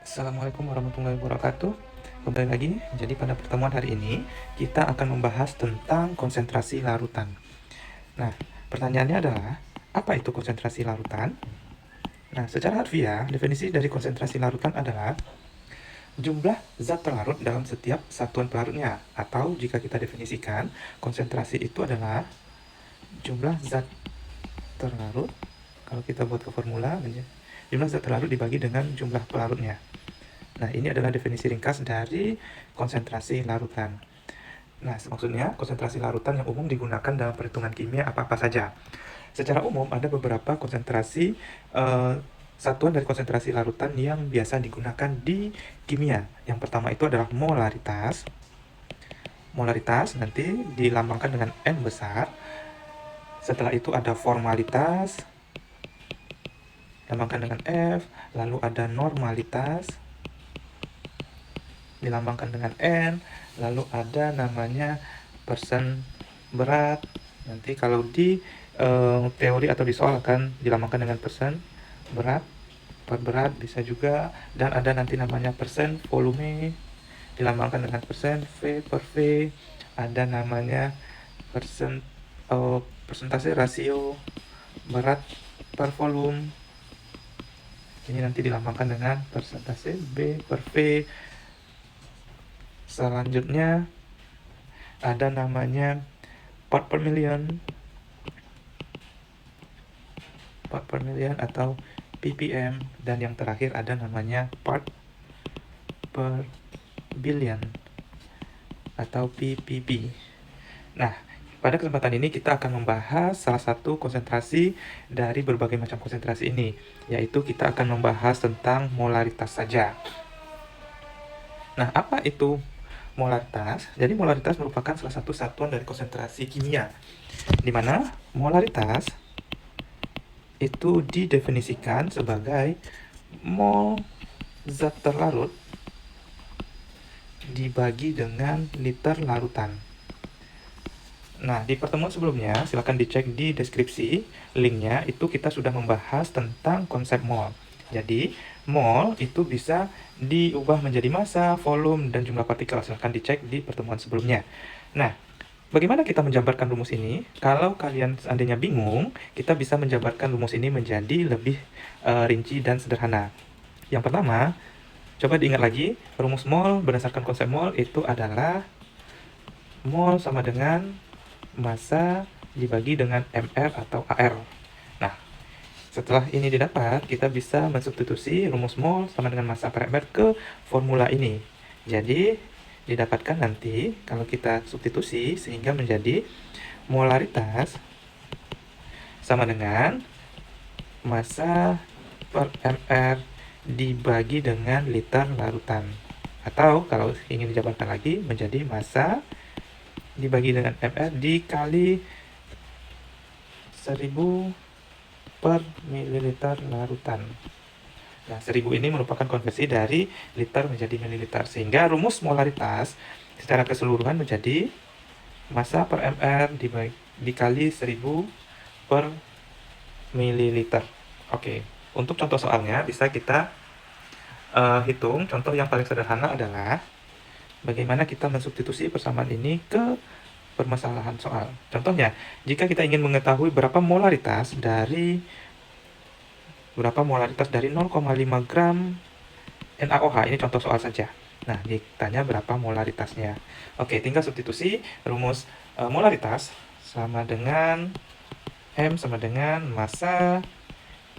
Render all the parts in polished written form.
Assalamualaikum warahmatullahi wabarakatuh. Kembali lagi, jadi pada pertemuan hari ini kita akan membahas tentang konsentrasi larutan. Nah, pertanyaannya adalah, apa itu konsentrasi larutan? Nah, secara harfiah, definisi dari konsentrasi larutan adalah jumlah zat terlarut dalam setiap satuan pelarutnya. Atau jika kita definisikan, konsentrasi itu adalah jumlah zat terlarut, kalau kita buat ke formula, jumlah zat terlarut dibagi dengan jumlah pelarutnya. Nah, ini adalah definisi ringkas dari konsentrasi larutan. Nah, maksudnya konsentrasi larutan yang umum digunakan dalam perhitungan kimia apa-apa saja. Secara umum ada beberapa konsentrasi satuan dari konsentrasi larutan yang biasa digunakan di kimia. Yang pertama itu adalah molaritas. Molaritas nanti dilambangkan dengan N besar. Setelah itu ada formalitas, dilambangkan dengan F. Lalu ada normalitas, dilambangkan dengan N. Lalu ada namanya persen berat. Nanti kalau di teori atau di soal akan dilambangkan dengan persen berat, part berat bisa juga. Dan ada nanti namanya persen volume, dilambangkan dengan persen V per V. Ada namanya persentase rasio berat per volume, ini nanti dilambangkan dengan persentase B per V. Selanjutnya ada namanya part per million atau ppm, dan yang terakhir ada namanya part per billion atau ppb. Nah, pada kesempatan ini kita akan membahas salah satu konsentrasi dari berbagai macam konsentrasi ini, yaitu kita akan membahas tentang molaritas saja. Nah, apa itu molaritas? Jadi molaritas merupakan salah satu satuan dari konsentrasi kimia, di mana molaritas itu didefinisikan sebagai mol zat terlarut dibagi dengan liter larutan. Nah, di pertemuan sebelumnya, silakan dicek di deskripsi linknya, itu kita sudah membahas tentang konsep mol. Jadi, mol itu bisa diubah menjadi massa, volume, dan jumlah partikel. Silakan dicek di pertemuan sebelumnya. Nah, bagaimana kita menjabarkan rumus ini? Kalau kalian seandainya bingung, kita bisa menjabarkan rumus ini menjadi lebih rinci dan sederhana. Yang pertama, coba diingat lagi, rumus mol berdasarkan konsep mol itu adalah mol sama dengan massa dibagi dengan mR atau AR. Nah, setelah ini didapat, kita bisa mensubstitusi rumus mol sama dengan massa per mR ke formula ini. Jadi, didapatkan nanti kalau kita substitusi sehingga menjadi molaritas sama dengan massa per mR dibagi dengan liter larutan. Atau kalau ingin dijabarkan lagi menjadi massa dibagi dengan mR dikali 1000 per mililiter larutan. Nah, 1000 ini merupakan konversi dari liter menjadi mililiter, sehingga rumus molaritas secara keseluruhan menjadi massa per mR dikali 1000 per mililiter. Oke, untuk contoh soalnya bisa kita hitung. Contoh yang paling sederhana adalah bagaimana kita mensubstitusi persamaan ini ke permasalahan soal. Contohnya, jika kita ingin mengetahui berapa molaritas dari 0,5 gram NaOH, ini contoh soal saja. Nah, ditanya berapa molaritasnya. Oke, tinggal substitusi rumus molaritas sama dengan M sama dengan massa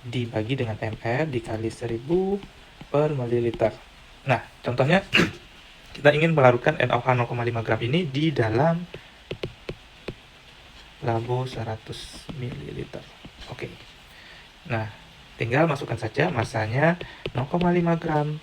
dibagi dengan mR dikali 1000 per mililiter. Nah, contohnya kita ingin melarutkan NaOH 0,5 gram ini di dalam labo 100 ml. Oke. Nah, tinggal masukkan saja massanya 0,5 gram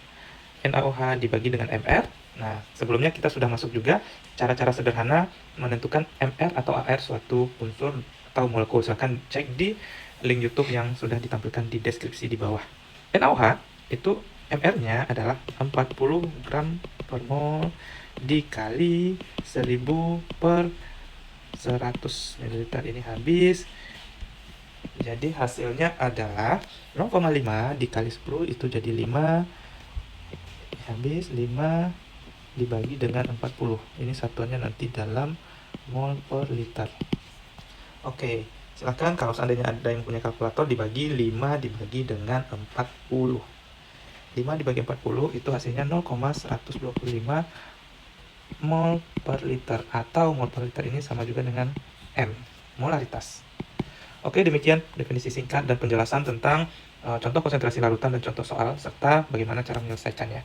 NaOH dibagi dengan mR. Nah, sebelumnya kita sudah masuk juga cara-cara sederhana menentukan mR atau AR suatu unsur atau molekul. Silahkan cek di link YouTube yang sudah ditampilkan di deskripsi di bawah. NaOH itu mR-nya adalah 40 gram per mol dikali 1000 per 100 ml ini habis. Jadi hasilnya adalah 0,5 dikali 10 itu jadi 5 habis 5 dibagi dengan 40. Ini satuannya nanti dalam mol per liter. Oke, silakan kalau seandainya ada yang punya kalkulator dibagi 5 dibagi dengan 40. 5 dibagi 40 itu hasilnya 0,125 mol per liter, atau mol per liter ini sama juga dengan M, molaritas. Oke, demikian definisi singkat dan penjelasan tentang contoh konsentrasi larutan dan contoh soal, serta bagaimana cara menyelesaikannya.